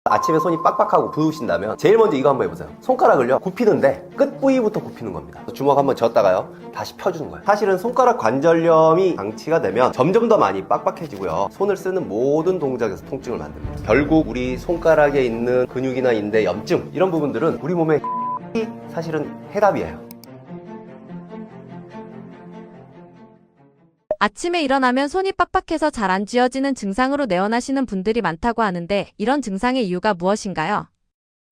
아침에 손이 빡빡하고 부으신다면 제일 먼저 이거 한번 해보세요. 손가락을요 굽히는데 끝 부위부터 굽히는 겁니다. 주먹 한번 쥐었다가요 다시 펴주는 거예요. 사실은 손가락 관절염이 방치가 되면 점점 더 많이 빡빡해지고요, 손을 쓰는 모든 동작에서 통증을 만듭니다. 결국 우리 손가락에 있는 근육이나 인대, 염증 이런 부분들은 우리 몸의 사실은 해답이에요. 아침에 일어나면 손이 빡빡해서 잘 안 쥐어지는 증상으로 내원하시는 분들이 많다고 하는데 이런 증상의 이유가 무엇인가요?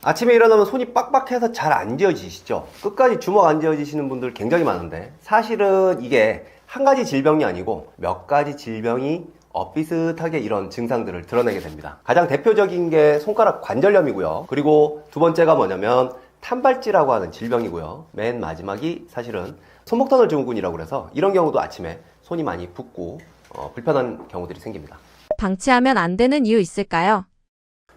아침에 일어나면 손이 빡빡해서 잘 안 지어지시죠? 끝까지 주먹 안 지어지시는 분들 굉장히 많은데 사실은 이게 한 가지 질병이 아니고 몇 가지 질병이 비슷하게 이런 증상들을 드러내게 됩니다. 가장 대표적인 게 손가락 관절염이고요. 그리고 두 번째가 뭐냐면 탄발지라고 하는 질병이고요. 맨 마지막이 사실은 손목터널 증후군이라고 그래서 이런 경우도 아침에 손이 많이 붓고 불편한 경우들이 생깁니다. 방치하면 안 되는 이유 있을까요?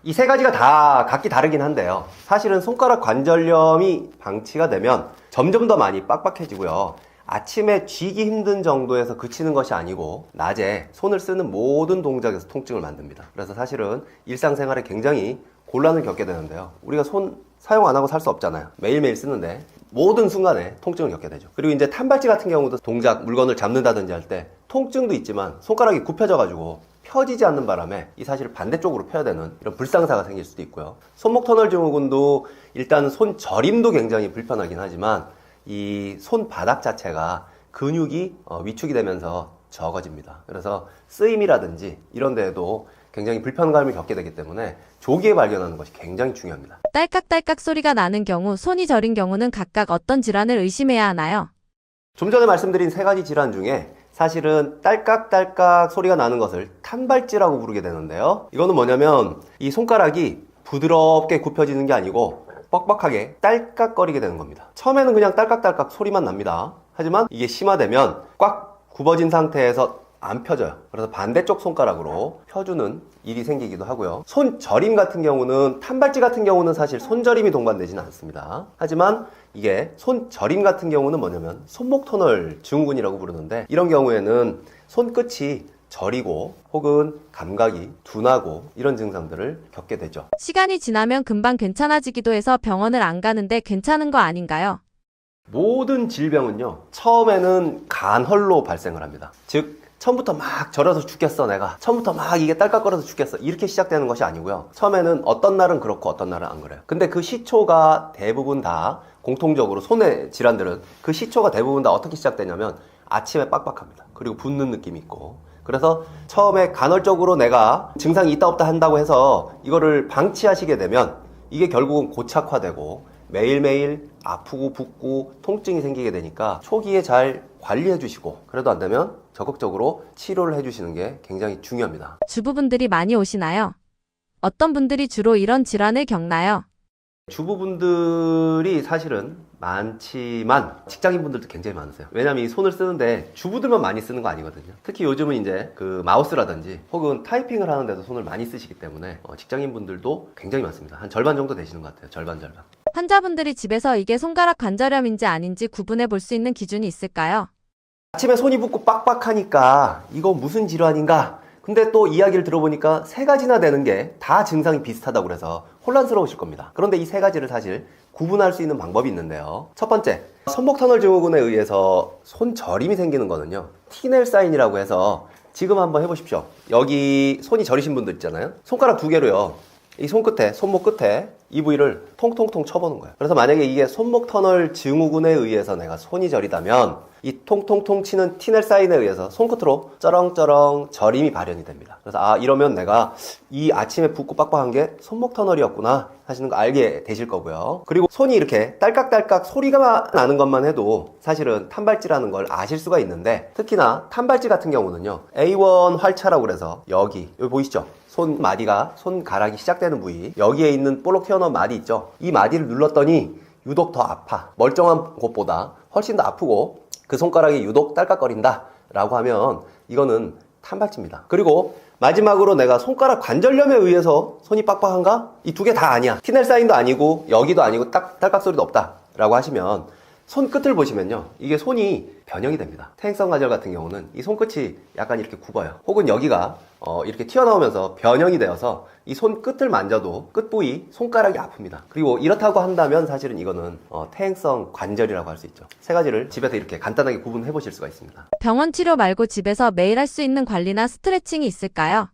이 세 가지가 다 각기 다르긴 한데요. 사실은 손가락 관절염이 방치가 되면 점점 더 많이 빡빡해지고요. 아침에 쥐기 힘든 정도에서 그치는 것이 아니고 낮에 손을 쓰는 모든 동작에서 통증을 만듭니다. 그래서 사실은 일상생활에 굉장히 곤란을 겪게 되는데요. 우리가 손 사용 안 하고 살 수 없잖아요. 매일매일 쓰는데 모든 순간에 통증을 겪게 되죠. 그리고 이제 탄발지 같은 경우도 동작, 물건을 잡는다든지 할 때 통증도 있지만 손가락이 굽혀져 가지고 펴지지 않는 바람에 이 사실 반대쪽으로 펴야 되는 이런 불상사가 생길 수도 있고요. 손목 터널 증후군도 일단 손 저림도 굉장히 불편하긴 하지만 이 손바닥 자체가 근육이 위축이 되면서 적어집니다. 그래서 쓰임이라든지 이런 데에도 굉장히 불편감을 겪게 되기 때문에 조기에 발견하는 것이 굉장히 중요합니다. 딸깍딸깍 소리가 나는 경우, 손이 저린 경우는 각각 어떤 질환을 의심해야 하나요? 좀 전에 말씀드린 세 가지 질환 중에 사실은 딸깍딸깍 소리가 나는 것을 탄발지라고 부르게 되는데요. 이거는 뭐냐면 이 손가락이 부드럽게 굽혀지는 게 아니고 뻑뻑하게 딸깍거리게 되는 겁니다. 처음에는 그냥 딸깍딸깍 소리만 납니다. 하지만 이게 심화되면 꽉 굽어진 상태에서 안 펴져요. 그래서 반대쪽 손가락으로 펴주는 일이 생기기도 하고요. 손저림 같은 경우는, 탄발지 같은 경우는 사실 손저림이 동반되지는 않습니다. 하지만 이게 손저림 같은 경우는 뭐냐면 손목 터널 증후군이라고 부르는데 이런 경우에는 손끝이 저리고 혹은 감각이 둔하고 이런 증상들을 겪게 되죠. 시간이 지나면 금방 괜찮아지기도 해서 병원을 안 가는데 괜찮은 거 아닌가요? 모든 질병은요, 처음에는 간헐로 발생을 합니다. 즉 처음부터 막 저려서 죽겠어, 내가 처음부터 막 이게 딸깍거려서 죽겠어, 이렇게 시작되는 것이 아니고요. 처음에는 어떤 날은 그렇고 어떤 날은 안 그래요. 근데 그 시초가 대부분 다 공통적으로 손의 질환들은 그 시초가 대부분 다 어떻게 시작되냐면 아침에 빡빡합니다. 그리고 붓는 느낌이 있고, 그래서 처음에 간헐적으로 내가 증상이 있다 없다 한다고 해서 이거를 방치하시게 되면 이게 결국은 고착화되고 매일매일 아프고 붓고 통증이 생기게 되니까 초기에 잘 관리해 주시고, 그래도 안 되면 적극적으로 치료를 해 주시는 게 굉장히 중요합니다. 주부분들이 많이 오시나요? 어떤 분들이 주로 이런 질환을 겪나요? 주부분들이 사실은 많지만 직장인분들도 굉장히 많으세요. 왜냐면 이 손을 쓰는데 주부들만 많이 쓰는 거 아니거든요. 특히 요즘은 이제 그 마우스라든지 혹은 타이핑을 하는데도 손을 많이 쓰시기 때문에 직장인분들도 굉장히 많습니다. 한 절반 정도 되시는 것 같아요. 절반. 환자분들이 집에서 이게 손가락 관절염인지 아닌지 구분해 볼 수 있는 기준이 있을까요? 아침에 손이 붓고 빡빡하니까 이거 무슨 질환인가? 근데 또 이야기를 들어보니까 세 가지나 되는 게 다 증상이 비슷하다고 그래서 혼란스러우실 겁니다. 그런데 이 세 가지를 사실 구분할 수 있는 방법이 있는데요. 첫 번째, 손목 터널 증후군에 의해서 손저림이 생기는 거는요, 티넬 사인이라고 해서 지금 한번 해보십시오. 여기 손이 저리신 분들 있잖아요. 손가락 두 개로요, 이 손끝에, 손목 끝에 이 부위를 통통통 쳐보는 거예요. 그래서 만약에 이게 손목 터널 증후군에 의해서 내가 손이 저리다면 이 통통통 치는 티넬 사인에 의해서 손끝으로 쩌렁쩌렁 저림이 발현이 됩니다. 그래서 이러면 내가 이 아침에 붓고 빡빡한 게 손목 터널이었구나 하시는 거 알게 되실 거고요. 그리고 손이 이렇게 딸깍딸깍 소리가 나는 것만 해도 사실은 탄발지라는 걸 아실 수가 있는데, 특히나 탄발지 같은 경우는요, A1 활차라고 그래서 여기 보이시죠? 손마디가, 손가락이 시작되는 부위, 여기에 있는 볼록 튀어나온 마디 있죠? 이 마디를 눌렀더니 유독 더 아파. 멀쩡한 곳보다 훨씬 더 아프고 그 손가락이 유독 딸깍거린다 라고 하면 이거는 탄발지입니다. 그리고 마지막으로 내가 손가락 관절염에 의해서 손이 빡빡한가? 이 두 개 다 아니야. 티넬 사인도 아니고 여기도 아니고 딸깍 소리도 없다 라고 하시면 손끝을 보시면요, 이게 손이 변형이 됩니다. 퇴행성 관절 같은 경우는 이 손끝이 약간 이렇게 굽어요. 혹은 여기가 이렇게 튀어나오면서 변형이 되어서 이 손끝을 만져도 끝 부위 손가락이 아픕니다. 그리고 이렇다고 한다면 사실은 이거는 퇴행성 관절이라고 할 수 있죠. 세 가지를 집에서 이렇게 간단하게 구분해 보실 수가 있습니다. 병원 치료 말고 집에서 매일 할 수 있는 관리나 스트레칭이 있을까요?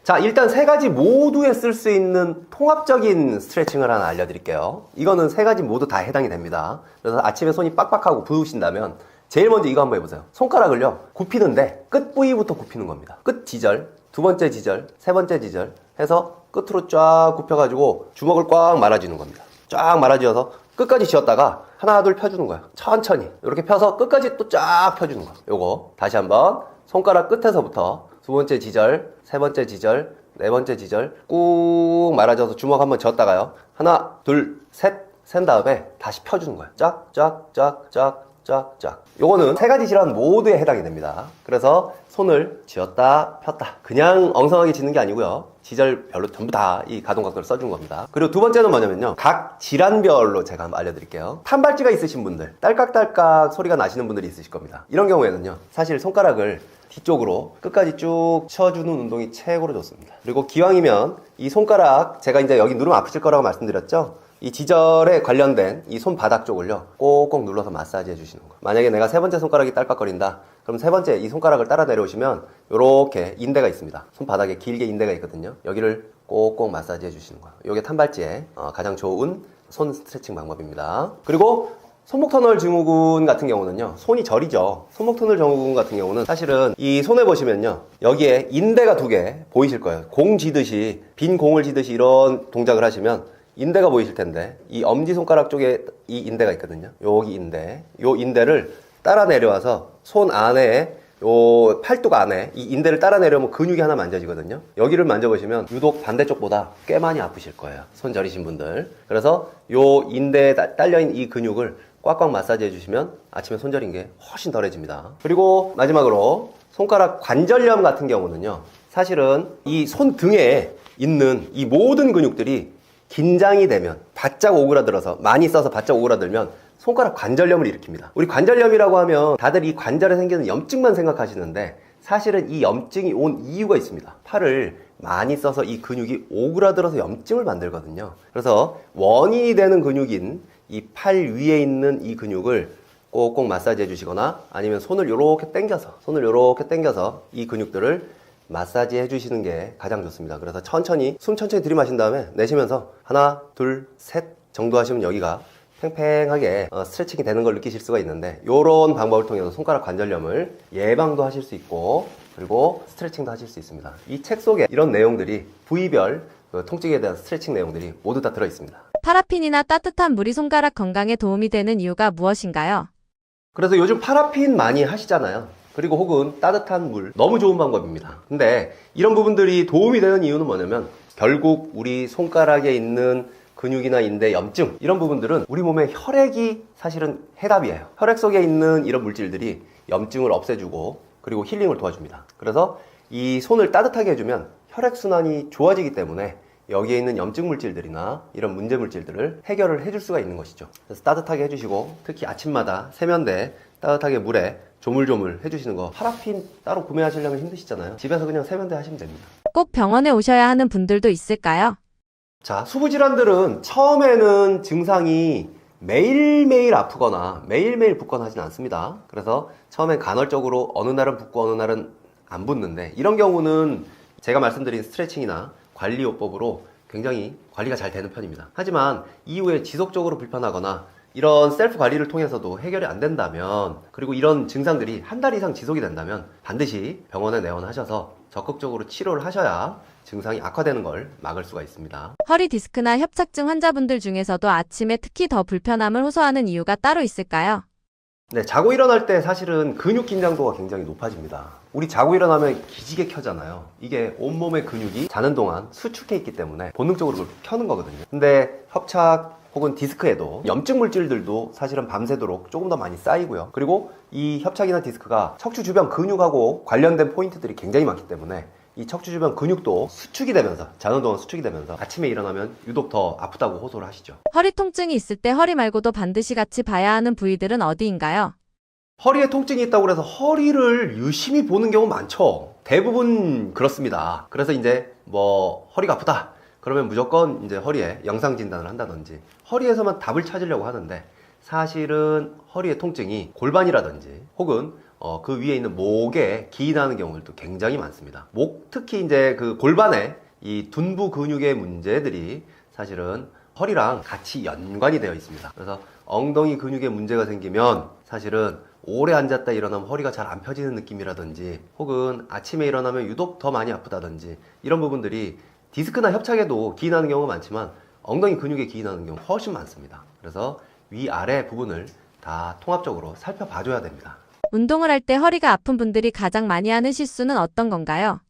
자, 일단 세 가지 모두에 쓸 수 있는 통합적인 스트레칭을 하나 알려드릴게요. 이거는 세 가지 모두 다 해당이 됩니다. 그래서 아침에 손이 빡빡하고 부으신다면 제일 먼저 이거 한번 해보세요. 손가락을요, 굽히는데 끝 부위부터 굽히는 겁니다. 끝 지절, 두 번째 지절, 세 번째 지절 해서 끝으로 쫙 굽혀가지고 주먹을 꽉 말아주는 겁니다. 쫙 말아쥐어서 끝까지 쥐었다가 하나 둘 펴주는 거예요. 천천히 이렇게 펴서 끝까지 또 쫙 펴주는 거예요. 요거 다시 한번 손가락 끝에서부터 두 번째 지절, 세 번째 지절, 네 번째 지절 꾹 말아줘서 주먹 한번 쥐었다가요, 하나 둘 셋 센 다음에 다시 펴주는 거예요. 쫙쫙쫙쫙쫙쫙. 요거는 세 가지 질환 모두에 해당이 됩니다. 그래서 손을 쥐었다 폈다, 그냥 엉성하게 쥐는 게 아니고요, 지절별로 전부 다 이 가동각도를 써준 겁니다. 그리고 두 번째는 뭐냐면요, 각 질환별로 제가 한번 알려드릴게요. 탄발지가 있으신 분들, 딸깍딸깍 소리가 나시는 분들이 있으실 겁니다. 이런 경우에는요, 사실 손가락을 뒤쪽으로 끝까지 쭉 쳐주는 운동이 최고로 좋습니다. 그리고 기왕이면 이 손가락, 제가 이제 여기 누르면 아프실 거라고 말씀드렸죠? 이 지절에 관련된 이 손바닥 쪽을요, 꼭꼭 눌러서 마사지 해주시는 거예요. 만약에 내가 세 번째 손가락이 딸깍거린다, 그럼 세 번째 이 손가락을 따라 내려오시면 요렇게 인대가 있습니다. 손바닥에 길게 인대가 있거든요. 여기를 꼭꼭 마사지 해주시는 거예요. 요게 탄발지에 가장 좋은 손 스트레칭 방법입니다. 그리고 손목 터널 증후군 같은 경우는요, 손이 저리죠. 손목 터널 증후군 같은 경우는 사실은 이 손에 보시면요, 여기에 인대가 두 개 보이실 거예요. 공 쥐듯이, 빈 공을 쥐듯이 이런 동작을 하시면 인대가 보이실 텐데, 이 엄지손가락 쪽에 이 인대가 있거든요. 여기 인대, 요 인대를 따라 내려와서 손 안에, 요 팔뚝 안에 이 인대를 따라 내려오면 근육이 하나 만져지거든요. 여기를 만져보시면 유독 반대쪽보다 꽤 많이 아프실 거예요, 손 저리신 분들. 그래서 요 인대에 딸려있는 이 근육을 꽉꽉 마사지 해주시면 아침에 손 저린 게 훨씬 덜해집니다. 그리고 마지막으로 손가락 관절염 같은 경우는요, 사실은 이 손등에 있는 이 모든 근육들이 긴장이 되면, 바짝 오그라들어서, 많이 써서 바짝 오그라들면 손가락 관절염을 일으킵니다. 우리 관절염이라고 하면 다들 이 관절에 생기는 염증만 생각하시는데, 사실은 이 염증이 온 이유가 있습니다. 팔을 많이 써서 이 근육이 오그라들어서 염증을 만들거든요. 그래서 원인이 되는 근육인 이 팔 위에 있는 이 근육을 꼭꼭 마사지 해주시거나, 아니면 손을 요렇게 당겨서 이 근육들을 마사지 해주시는 게 가장 좋습니다. 그래서 천천히, 숨 천천히 들이마신 다음에 내쉬면서 하나, 둘, 셋 정도 하시면 여기가 팽팽하게 스트레칭이 되는 걸 느끼실 수가 있는데, 이런 방법을 통해서 손가락 관절염을 예방도 하실 수 있고, 그리고 스트레칭도 하실 수 있습니다. 이 책 속에 이런 내용들이, 부위별 통증에 대한 스트레칭 내용들이 모두 다 들어 있습니다. 파라핀이나 따뜻한 물이 손가락 건강에 도움이 되는 이유가 무엇인가요? 그래서 요즘 파라핀 많이 하시잖아요. 그리고 혹은 따뜻한 물, 너무 좋은 방법입니다. 근데 이런 부분들이 도움이 되는 이유는 뭐냐면, 결국 우리 손가락에 있는 근육이나 인대, 염증, 이런 부분들은 우리 몸의 혈액이 사실은 해답이에요. 혈액 속에 있는 이런 물질들이 염증을 없애주고, 그리고 힐링을 도와줍니다. 그래서 이 손을 따뜻하게 해주면 혈액순환이 좋아지기 때문에 여기에 있는 염증 물질들이나 이런 문제 물질들을 해결을 해줄 수가 있는 것이죠. 그래서 따뜻하게 해주시고, 특히 아침마다 세면대 따뜻하게 물에 조물조물 해주시는 거, 파라핀 따로 구매하시려면 힘드시잖아요. 집에서 그냥 세면대 하시면 됩니다. 꼭 병원에 오셔야 하는 분들도 있을까요? 자, 수부질환들은 처음에는 증상이 매일매일 아프거나 매일매일 붓거나 하진 않습니다. 그래서 처음엔 간헐적으로 어느 날은 붓고 어느 날은 안 붓는데, 이런 경우는 제가 말씀드린 스트레칭이나 관리요법으로 굉장히 관리가 잘 되는 편입니다. 하지만 이후에 지속적으로 불편하거나 이런 셀프 관리를 통해서도 해결이 안 된다면, 그리고 이런 증상들이 한 달 이상 지속이 된다면 반드시 병원에 내원하셔서 적극적으로 치료를 하셔야 증상이 악화되는 걸 막을 수가 있습니다. 허리 디스크나 협착증 환자분들 중에서도 아침에 특히 더 불편함을 호소하는 이유가 따로 있을까요? 네, 자고 일어날 때 사실은 근육 긴장도가 굉장히 높아집니다. 우리 자고 일어나면 기지개 켜잖아요. 이게 온몸의 근육이 자는 동안 수축해 있기 때문에 본능적으로 그걸 켜는 거거든요. 근데 협착 혹은 디스크에도 염증 물질들도 사실은 밤새도록 조금 더 많이 쌓이고요. 그리고 이 협착이나 디스크가 척추 주변 근육하고 관련된 포인트들이 굉장히 많기 때문에 이 척추 주변 근육도 수축이 되면서 자運動은 수축이 되면서 아침에 일어나면 유독 더 아프다고 호소를 하시죠. 허리 통증이 있을 때 허리 말고도 반드시 같이 봐야 하는 부위들은 어디인가요? 허리에 통증이 있다고 해서 허리를 유심히 보는 경우 많죠. 대부분 그렇습니다. 그래서 이제 뭐 허리가 아프다 그러면 무조건 이제 허리에 영상 진단을 한다든지 허리에서만 답을 찾으려고 하는데, 사실은 허리의 통증이 골반이라든지 혹은 그 위에 있는 목에 기인하는 경우들도 굉장히 많습니다. 목, 특히 이제 그 골반에 이 둔부 근육의 문제들이 사실은 허리랑 같이 연관이 되어 있습니다. 그래서 엉덩이 근육에 문제가 생기면 사실은 오래 앉았다 일어나면 허리가 잘 안 펴지는 느낌이라든지 혹은 아침에 일어나면 유독 더 많이 아프다든지 이런 부분들이 디스크나 협착에도 기인하는 경우가 많지만 엉덩이 근육에 기인하는 경우 훨씬 많습니다. 그래서 위아래 부분을 다 통합적으로 살펴봐 줘야 됩니다. 운동을 할 때 허리가 아픈 분들이 가장 많이 하는 실수는 어떤 건가요?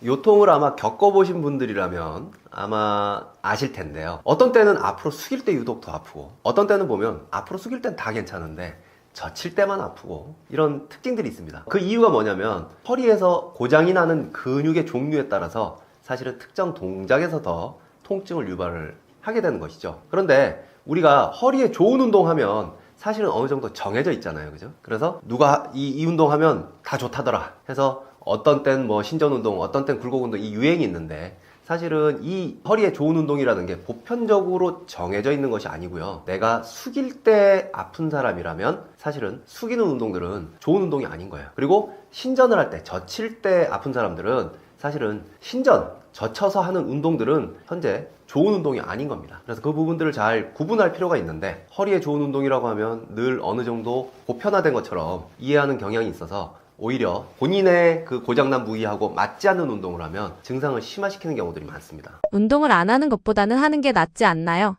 요통을 아마 겪어보신 분들이라면 아마 아실 텐데요. 어떤 때는 앞으로 숙일 때 유독 더 아프고, 어떤 때는 보면 앞으로 숙일 땐 다 괜찮은데 젖힐 때만 아프고, 이런 특징들이 있습니다. 그 이유가 뭐냐면 허리에서 고장이 나는 근육의 종류에 따라서 사실은 특정 동작에서 더 통증을 유발을 하게 되는 것이죠. 그런데 우리가 허리에 좋은 운동하면 사실은 어느 정도 정해져 있잖아요. 그죠? 그래서 누가 이 운동하면 다 좋다더라 해서 어떤 땐 뭐 신전 운동, 어떤 땐 굴곡 운동, 이 유행이 있는데, 사실은 이 허리에 좋은 운동이라는 게 보편적으로 정해져 있는 것이 아니고요. 내가 숙일 때 아픈 사람이라면 사실은 숙이는 운동들은 좋은 운동이 아닌 거예요. 그리고 신전을 할 때, 젖힐 때 아픈 사람들은 사실은 신전, 젖혀서 하는 운동들은 현재 좋은 운동이 아닌 겁니다. 그래서 그 부분들을 잘 구분할 필요가 있는데, 허리에 좋은 운동이라고 하면 늘 어느 정도 보편화된 것처럼 이해하는 경향이 있어서 오히려 본인의 그 고장난 부위하고 맞지 않는 운동을 하면 증상을 심화시키는 경우들이 많습니다. 운동을 안 하는 것보다는 하는 게 낫지 않나요?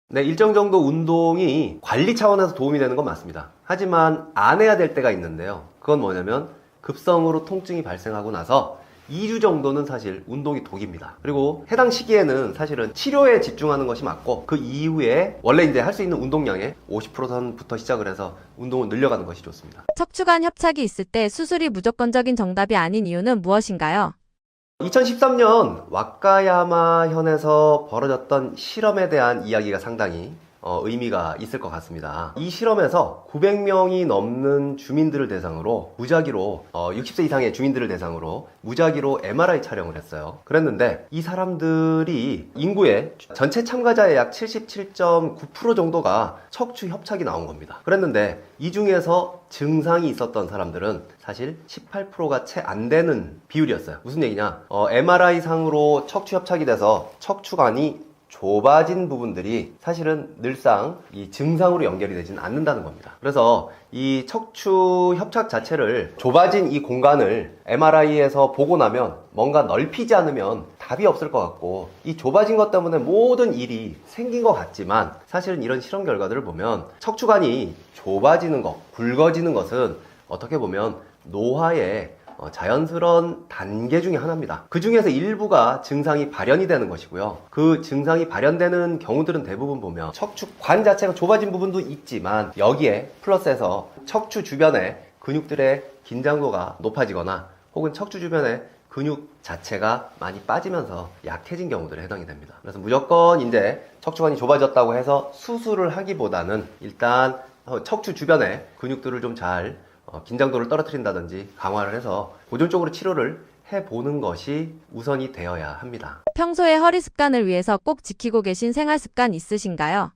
네, 일정 정도 운동이 관리 차원에서 도움이 되는 건 맞습니다. 하지만 안 해야 될 때가 있는데요. 그건 뭐냐면 급성으로 통증이 발생하고 나서 2주 정도는 사실 운동이 독입니다. 그리고 해당 시기에는 사실은 치료에 집중하는 것이 맞고, 그 이후에 원래 이제 할 수 있는 운동량의 50% 선부터 시작을 해서 운동을 늘려가는 것이 좋습니다. 척추관 협착이 있을 때 수술이 무조건적인 정답이 아닌 이유는 무엇인가요? 2013년 와카야마 현에서 벌어졌던 실험에 대한 이야기가 상당히 의미가 있을 것 같습니다. 이 실험에서 900명이 넘는 주민들을 대상으로 무작위로 60세 이상의 주민들을 대상으로 무작위로 MRI 촬영을 했어요. 그랬는데 이 사람들이 인구의 전체 참가자의 약 77.9% 정도가 척추 협착이 나온 겁니다. 그랬는데 이 중에서 증상이 있었던 사람들은 사실 18%가 채 안 되는 비율이었어요. 무슨 얘기냐? MRI 상으로 척추 협착이 돼서 척추관이 좁아진 부분들이 사실은 늘상 이 증상으로 연결이 되지는 않는다는 겁니다. 그래서 이 척추 협착 자체를, 좁아진 이 공간을 MRI에서 보고 나면 뭔가 넓히지 않으면 답이 없을 것 같고, 이 좁아진 것 때문에 모든 일이 생긴 것 같지만 사실은 이런 실험 결과들을 보면 척추관이 좁아지는 것, 굵어지는 것은 어떻게 보면 노화의 자연스러운 단계 중에 하나입니다. 그 중에서 일부가 증상이 발현이 되는 것이고요. 그 증상이 발현되는 경우들은 대부분 보면 척추관 자체가 좁아진 부분도 있지만 여기에 플러스해서 척추 주변의 근육들의 긴장도가 높아지거나 혹은 척추 주변의 근육 자체가 많이 빠지면서 약해진 경우들에 해당이 됩니다. 그래서 무조건 이제 척추관이 좁아졌다고 해서 수술을 하기보다는 일단 척추 주변의 근육들을 좀 잘 긴장도를 떨어뜨린다든지 강화를 해서 보존적으로 치료를 해보는 것이 우선이 되어야 합니다. 평소에 허리 습관을 위해서 꼭 지키고 계신 생활 습관 있으신가요?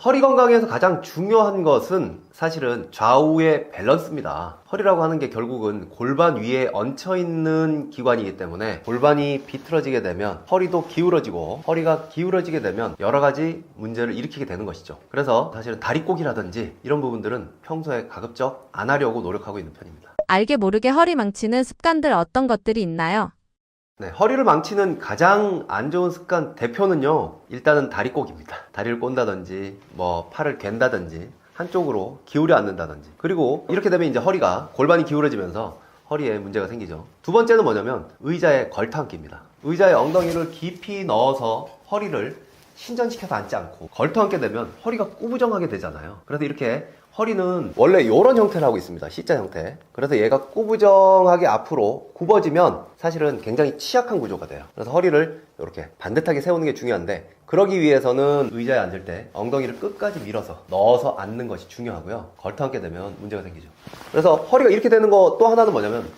허리 건강에서 가장 중요한 것은 사실은 좌우의 밸런스입니다. 허리라고 하는 게 결국은 골반 위에 얹혀있는 기관이기 때문에 골반이 비틀어지게 되면 허리도 기울어지고, 허리가 기울어지게 되면 여러 가지 문제를 일으키게 되는 것이죠. 그래서 사실은 다리꼬기라든지 이런 부분들은 평소에 가급적 안 하려고 노력하고 있는 편입니다. 알게 모르게 허리 망치는 습관들 어떤 것들이 있나요? 네, 허리를 망치는 가장 안 좋은 습관 대표는요, 일단은 다리꼬기입니다. 다리를 꼰다든지 뭐 팔을 갠다든지 한쪽으로 기울여 앉는다든지, 그리고 이렇게 되면 이제 허리가, 골반이 기울어지면서 허리에 문제가 생기죠. 두 번째는 뭐냐면 의자에 걸터앉기입니다. 의자에 엉덩이를 깊이 넣어서 허리를 신전시켜서 앉지 않고 걸터 앉게 되면 허리가 꾸부정하게 되잖아요. 그래서 이렇게 허리는 원래 이런 형태를 하고 있습니다. C자 형태. 그래서 얘가 꾸부정하게 앞으로 굽어지면 사실은 굉장히 취약한 구조가 돼요. 그래서 허리를 이렇게 반듯하게 세우는 게 중요한데, 그러기 위해서는 의자에 앉을 때 엉덩이를 끝까지 밀어서 넣어서 앉는 것이 중요하고요. 걸터 앉게 되면 문제가 생기죠. 그래서 허리가 이렇게 되는 거 또 하나는 뭐냐면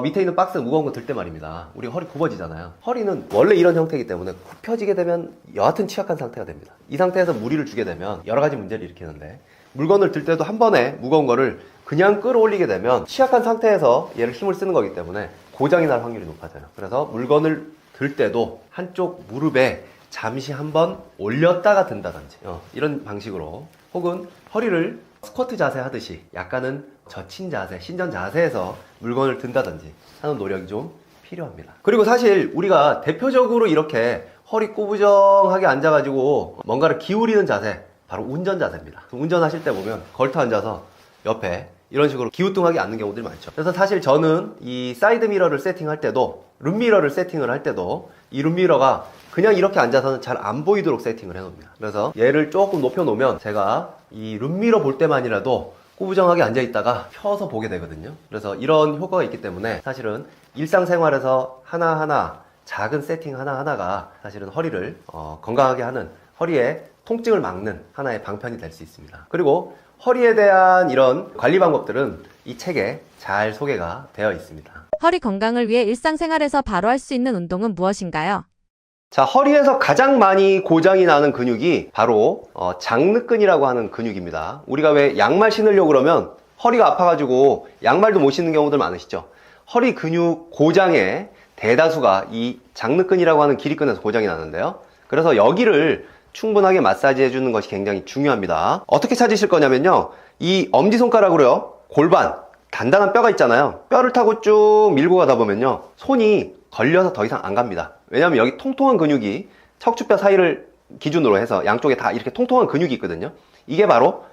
밑에 있는 박스 무거운 거 들 때 말입니다. 우리 허리 굽어지잖아요. 허리는 원래 이런 형태이기 때문에 굽혀지게 되면 여하튼 취약한 상태가 됩니다. 이 상태에서 무리를 주게 되면 여러 가지 문제를 일으키는데, 물건을 들 때도 한 번에 무거운 거를 그냥 끌어올리게 되면 취약한 상태에서 얘를 힘을 쓰는 거기 때문에 고장이 날 확률이 높아져요. 그래서 물건을 들 때도 한쪽 무릎에 잠시 한번 올렸다가 든다든지 이런 방식으로, 혹은 허리를 스쿼트 자세 하듯이 약간은 젖힌 자세, 신전 자세에서 물건을 든다든지 하는 노력이 좀 필요합니다. 그리고 사실 우리가 대표적으로 이렇게 허리 꾸부정하게 앉아가지고 뭔가를 기울이는 자세, 바로 운전 자세입니다. 운전하실 때 보면 걸터 앉아서 옆에 이런 식으로 기우뚱하게 앉는 경우들이 많죠. 그래서 사실 저는 이 사이드 미러를 세팅할 때도, 룸미러를 세팅을 할 때도 이 룸미러가 그냥 이렇게 앉아서는 잘 안 보이도록 세팅을 해놓습니다. 그래서 얘를 조금 높여놓으면 제가 이 룸미러 볼 때만이라도 꾸부정하게 앉아있다가 펴서 보게 되거든요. 그래서 이런 효과가 있기 때문에 사실은 일상생활에서 하나하나 작은 세팅 하나하나가 사실은 허리를 건강하게 하는, 허리에 통증을 막는 하나의 방편이 될 수 있습니다. 그리고 허리에 대한 이런 관리 방법들은 이 책에 잘 소개가 되어 있습니다. 허리 건강을 위해 일상생활에서 바로 할 수 있는 운동은 무엇인가요? 자, 허리에서 가장 많이 고장이 나는 근육이 바로 장늑근이라고 하는 근육입니다. 우리가 왜 양말 신으려고 그러면 허리가 아파가지고 양말도 못 신는 경우들 많으시죠? 허리 근육 고장의 대다수가 이 장늑근이라고 하는 기립근에서 고장이 나는데요. 그래서 여기를 충분하게 마사지 해주는 것이 굉장히 중요합니다. 어떻게 찾으실 거냐면요, 이 엄지손가락으로요, 골반 단단한 뼈가 있잖아요. 뼈를 타고 쭉 밀고 가다 보면요, 손이 걸려서 더 이상 안 갑니다. 왜냐하면 여기 통통한 근육이 척추뼈 사이를 기준으로 해서 양쪽에 다 이렇게 통통한 근육이 있거든요. 이게 바로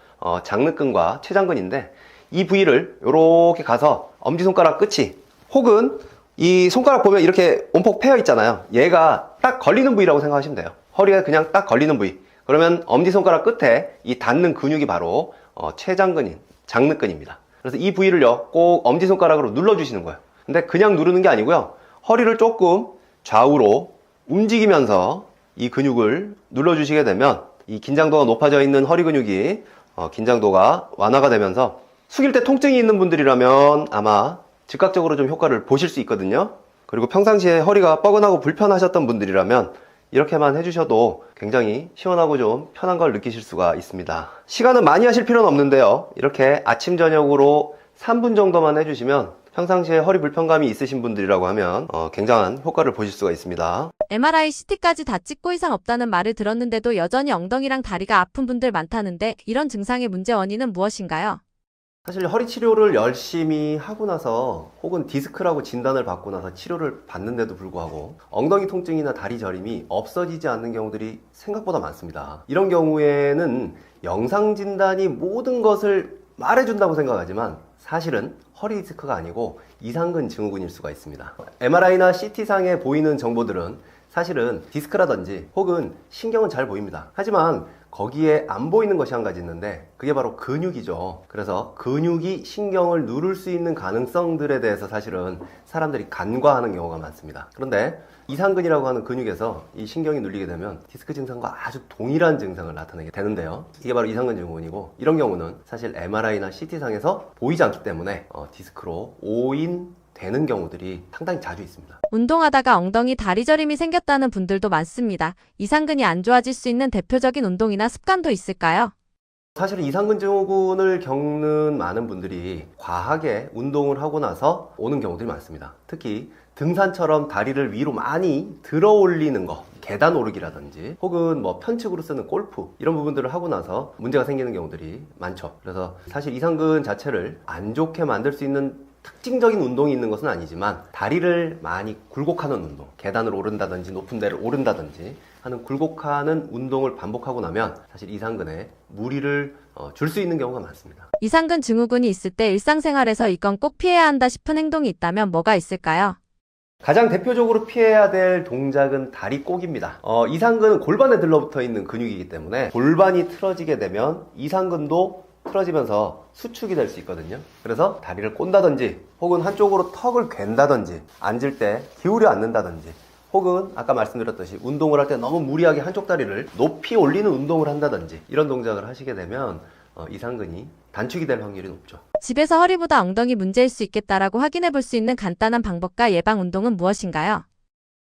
장늑근과 췌장근인데, 이 부위를 이렇게 가서 엄지손가락 끝이, 혹은 이 손가락 보면 이렇게 온폭 패여 있잖아요. 얘가 딱 걸리는 부위라고 생각하시면 돼요. 허리가 그냥 딱 걸리는 부위. 그러면 엄지손가락 끝에 이 닿는 근육이 바로 췌장근인 장늑근입니다. 그래서 이 부위를요, 꼭 엄지손가락으로 눌러주시는 거예요. 근데 그냥 누르는 게 아니고요, 허리를 조금 좌우로 움직이면서 이 근육을 눌러주시게 되면 이 긴장도가 높아져 있는 허리 근육이 긴장도가 완화가 되면서, 숙일 때 통증이 있는 분들이라면 아마 즉각적으로 좀 효과를 보실 수 있거든요. 그리고 평상시에 허리가 뻐근하고 불편하셨던 분들이라면 이렇게만 해주셔도 굉장히 시원하고 좀 편한 걸 느끼실 수가 있습니다. 시간은 많이 하실 필요는 없는데요, 이렇게 아침 저녁으로 3분 정도만 해주시면 평상시에 허리 불편감이 있으신 분들이라고 하면 굉장한 효과를 보실 수가 있습니다. MRI, CT까지 다 찍고 이상 없다는 말을 들었는데도 여전히 엉덩이랑 다리가 아픈 분들 많다는데, 이런 증상의 문제 원인은 무엇인가요? 사실 허리 치료를 열심히 하고 나서, 혹은 디스크라고 진단을 받고 나서 치료를 받는데도 불구하고 엉덩이 통증이나 다리 저림이 없어지지 않는 경우들이 생각보다 많습니다. 이런 경우에는 영상 진단이 모든 것을 말해준다고 생각하지만 사실은 허리 디스크가 아니고 이상근 증후군일 수가 있습니다. MRI나 CT상에 보이는 정보들은 사실은 디스크라든지 혹은 신경은 잘 보입니다. 하지만 거기에 안 보이는 것이 한 가지 있는데, 그게 바로 근육이죠. 그래서 근육이 신경을 누를 수 있는 가능성들에 대해서 사실은 사람들이 간과하는 경우가 많습니다. 그런데 이상근이라고 하는 근육에서 이 신경이 눌리게 되면 디스크 증상과 아주 동일한 증상을 나타내게 되는데요, 이게 바로 이상근 증후군이고, 이런 경우는 사실 MRI나 CT상에서 보이지 않기 때문에 디스크로 오인되는 경우들이 상당히 자주 있습니다. 운동하다가 엉덩이 다리 저림이 생겼다는 분들도 많습니다. 이상근이 안 좋아질 수 있는 대표적인 운동이나 습관도 있을까요? 사실 이상근 증후군을 겪는 많은 분들이 과하게 운동을 하고 나서 오는 경우들이 많습니다. 특히 등산처럼 다리를 위로 많이 들어 올리는 거, 계단 오르기라든지 혹은 뭐 편측으로 쓰는 골프, 이런 부분들을 하고 나서 문제가 생기는 경우들이 많죠. 그래서 사실 이상근 자체를 안 좋게 만들 수 있는 특징적인 운동이 있는 것은 아니지만, 다리를 많이 굴곡하는 운동, 계단을 오른다든지 높은 데를 오른다든지 하는 굴곡하는 운동을 반복하고 나면 사실 이상근에 무리를 줄 수 있는 경우가 많습니다. 이상근 증후군이 있을 때 일상생활에서 이건 꼭 피해야 한다 싶은 행동이 있다면 뭐가 있을까요? 가장 대표적으로 피해야 될 동작은 다리 꼭입니다. 이상근은 골반에 들러붙어 있는 근육이기 때문에 골반이 틀어지게 되면 이상근도 틀어지면서 수축이 될 수 있거든요. 그래서 다리를 꼰다든지 혹은 한쪽으로 턱을 괜다든지 앉을 때 기울여 앉는다든지 혹은 아까 말씀드렸듯이 운동을 할 때 너무 무리하게 한쪽 다리를 높이 올리는 운동을 한다든지 이런 동작을 하시게 되면 이상근이 단축이 될 확률이 높죠. 집에서 허리보다 엉덩이 문제일 수 있겠다라고 확인해 볼 수 있는 간단한 방법과 예방 운동은 무엇인가요?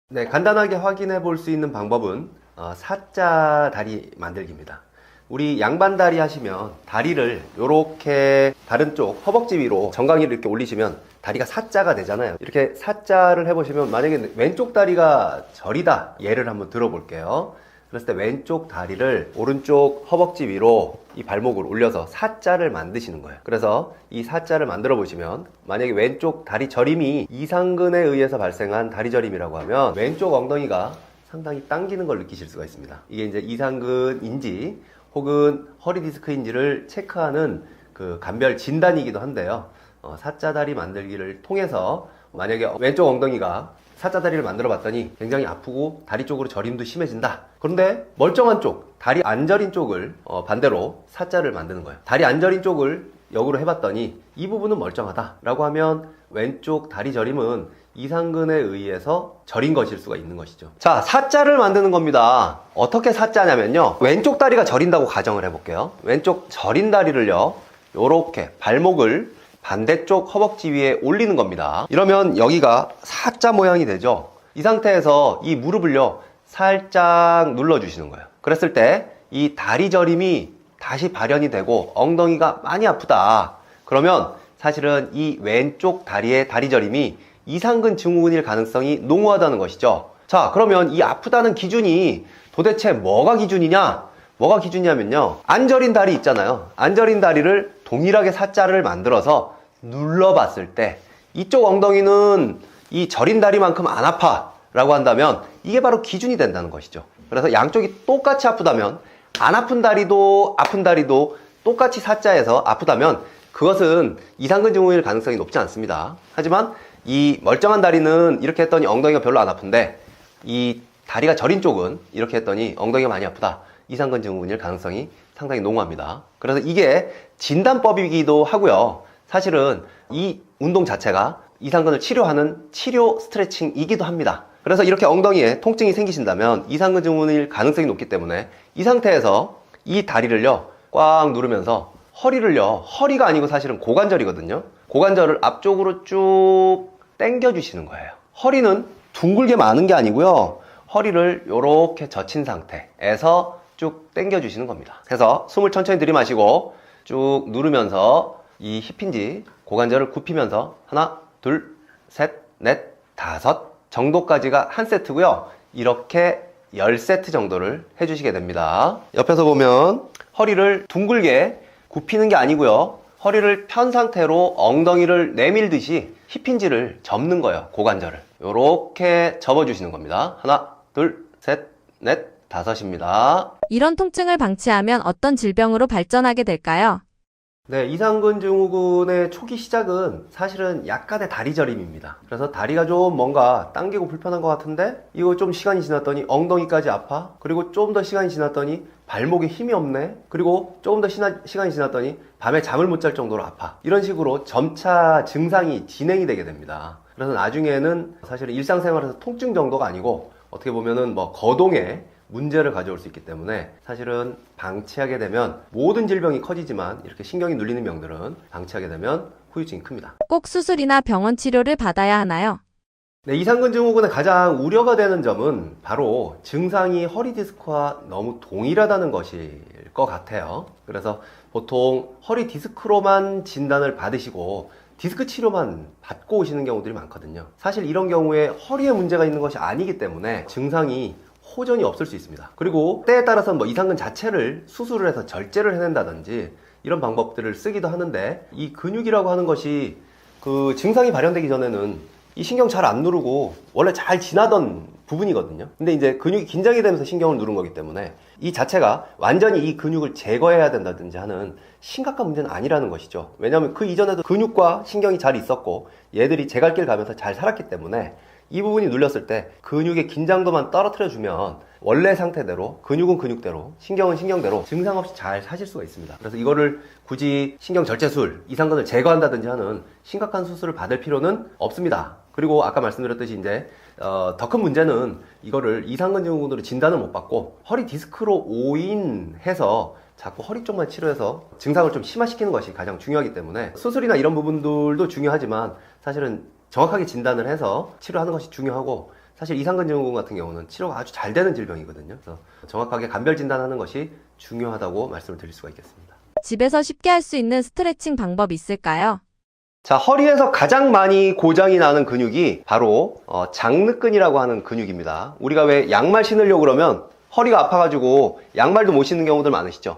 네, 간단하게 확인해 볼 수 있는 방법은 사자 다리 만들기입니다. 우리 양반 다리 하시면 다리를 이렇게 다른 쪽 허벅지 위로 정강이를 이렇게 올리시면 다리가 사자가 되잖아요. 이렇게 사자를 해보시면 만약에 왼쪽 다리가 저리다 예를 한번 들어볼게요. 그랬을 때 왼쪽 다리를 오른쪽 허벅지 위로 이 발목을 올려서 사자를 만드시는 거예요. 그래서 이 사자를 만들어 보시면 만약에 왼쪽 다리 저림이 이상근에 의해서 발생한 다리 저림이라고 하면 왼쪽 엉덩이가 상당히 당기는 걸 느끼실 수가 있습니다. 이게 이제 이상근인지 혹은 허리 디스크인지를 체크하는 그 감별 진단이기도 한데요. 사자 다리 만들기를 통해서 만약에 왼쪽 엉덩이가 사자 다리를 만들어 봤더니 굉장히 아프고 다리 쪽으로 저림도 심해진다. 그런데 멀쩡한 쪽, 다리 안 저린 쪽을 반대로 사자를 만드는 거예요. 다리 안 저린 쪽을 역으로 해봤더니 이 부분은 멀쩡하다 라고 하면 왼쪽 다리 저림은 이상근에 의해서 저린 것일 수가 있는 것이죠. 자, 사자를 만드는 겁니다. 어떻게 사자냐면요, 왼쪽 다리가 저린다고 가정을 해볼게요. 왼쪽 저린 다리를요 요렇게 발목을 반대쪽 허벅지 위에 올리는 겁니다. 이러면 여기가 사자 모양이 되죠. 이 상태에서 이 무릎을요 살짝 눌러주시는 거예요. 그랬을 때 이 다리 저림이 다시 발현이 되고 엉덩이가 많이 아프다 그러면 사실은 이 왼쪽 다리의 다리 저림이 이상근 증후군일 가능성이 농후하다는 것이죠. 자, 그러면 이 아프다는 기준이 도대체 뭐가 기준이냐? 뭐가 기준이냐면요, 안 저린 다리 있잖아요. 안 저린 다리를 동일하게 사자를 만들어서 눌러봤을 때 이쪽 엉덩이는 이 저린 다리만큼 안 아파 라고 한다면 이게 바로 기준이 된다는 것이죠. 그래서 양쪽이 똑같이 아프다면, 안 아픈 다리도 똑같이 사자에서 아프다면 그것은 이상근 증후군일 가능성이 높지 않습니다. 하지만 이 멀쩡한 다리는 이렇게 했더니 엉덩이가 별로 안 아픈데 이 다리가 저린 쪽은 이렇게 했더니 엉덩이가 많이 아프다, 이상근 증후군일 가능성이 상당히 농후합니다. 그래서 이게 진단법이기도 하고요, 사실은 이 운동 자체가 이상근을 치료하는 치료 스트레칭이기도 합니다. 그래서 이렇게 엉덩이에 통증이 생기신다면 이상근 증후군일 가능성이 높기 때문에 이 상태에서 이 다리를요 꽉 누르면서 허리가 아니고 사실은 고관절이거든요. 고관절을 앞쪽으로 쭉 당겨 주시는 거예요. 허리는 둥글게 마는 게 아니고요, 허리를 이렇게 젖힌 상태에서 쭉 당겨 주시는 겁니다. 그래서 숨을 천천히 들이마시고 쭉 누르면서 이 힙힌지 고관절을 굽히면서 하나, 둘, 셋, 넷, 다섯 정도까지가 한 세트고요. 이렇게 10세트 정도를 해주시게 됩니다. 옆에서 보면 허리를 둥글게 굽히는 게 아니고요, 허리를 편 상태로 엉덩이를 내밀듯이 힙힌지를 접는 거예요. 고관절을 이렇게 접어주시는 겁니다. 하나, 둘, 셋, 넷, 다섯입니다. 이런 통증을 방치하면 어떤 질병으로 발전하게 될까요? 네, 이상근 증후군의 초기 시작은 사실은 약간의 다리 저림입니다. 그래서 다리가 좀 뭔가 당기고 불편한 것 같은데 이거 좀 시간이 지났더니 엉덩이까지 아파. 그리고 좀 더 시간이 지났더니 발목에 힘이 없네. 그리고 조금 더 시간이 지났더니 밤에 잠을 못 잘 정도로 아파. 이런 식으로 점차 증상이 진행이 되게 됩니다. 그래서 나중에는 사실은 일상생활에서 통증 정도가 아니고 어떻게 보면은 뭐 거동에 문제를 가져올 수 있기 때문에 사실은 방치하게 되면 모든 질병이 커지지만 이렇게 신경이 눌리는 병들은 방치하게 되면 후유증이 큽니다. 꼭 수술이나 병원 치료를 받아야 하나요? 네, 이상근 증후군의 가장 우려가 되는 점은 바로 증상이 허리 디스크와 너무 동일하다는 것일 것 같아요. 그래서 보통 허리 디스크로만 진단을 받으시고 디스크 치료만 받고 오시는 경우들이 많거든요. 사실 이런 경우에 허리에 문제가 있는 것이 아니기 때문에 증상이 호전이 없을 수 있습니다. 그리고 때에 따라서는 뭐 이상근 자체를 수술을 해서 절제를 해낸다든지 이런 방법들을 쓰기도 하는데, 이 근육이라고 하는 것이 그 증상이 발현되기 전에는 이 신경 잘 안 누르고 원래 잘 지나던 부분이거든요. 근데 이제 근육이 긴장이 되면서 신경을 누른 거기 때문에 이 자체가 완전히 이 근육을 제거해야 된다든지 하는 심각한 문제는 아니라는 것이죠. 왜냐하면 그 이전에도 근육과 신경이 잘 있었고 얘들이 제갈길 가면서 잘 살았기 때문에 이 부분이 눌렸을 때 근육의 긴장도만 떨어뜨려주면 원래 상태대로, 근육은 근육대로, 신경은 신경대로 증상 없이 잘 사실 수가 있습니다. 그래서 이거를 굳이 신경 절제술, 이상근을 제거한다든지 하는 심각한 수술을 받을 필요는 없습니다. 그리고 아까 말씀드렸듯이 이제 더 큰 문제는 이거를 이상근 증후군으로 진단을 못 받고 허리 디스크로 오인해서 자꾸 허리 쪽만 치료해서 증상을 좀 심화시키는 것이 가장 중요하기 때문에 수술이나 이런 부분들도 중요하지만 사실은 정확하게 진단을 해서 치료하는 것이 중요하고, 사실 이상근 증후군 같은 경우는 치료가 아주 잘 되는 질병이거든요. 그래서 정확하게 감별 진단하는 것이 중요하다고 말씀을 드릴 수가 있겠습니다. 집에서 쉽게 할 수 있는 스트레칭 방법 있을까요? 자, 허리에서 가장 많이 고장이 나는 근육이 바로 장늑근이라고 하는 근육입니다. 우리가 왜 양말 신으려고 그러면 허리가 아파가지고 양말도 못 신는 경우들 많으시죠.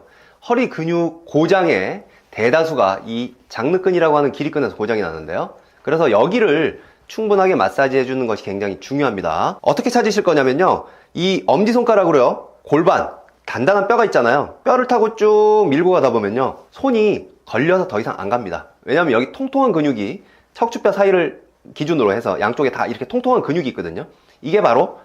허리 근육 고장의 대다수가 이 장늑근이라고 하는 기립근에서 고장이 나는데요. 그래서 여기를 충분하게 마사지 해주는 것이 굉장히 중요합니다. 어떻게 찾으실 거냐면요, 이 엄지손가락으로요, 골반 단단한 뼈가 있잖아요. 뼈를 타고 쭉 밀고 가다 보면요, 손이 걸려서 더 이상 안 갑니다. 왜냐하면 여기 통통한 근육이 척추뼈 사이를 기준으로 해서 양쪽에 다 이렇게 통통한 근육이 있거든요. 이게 바로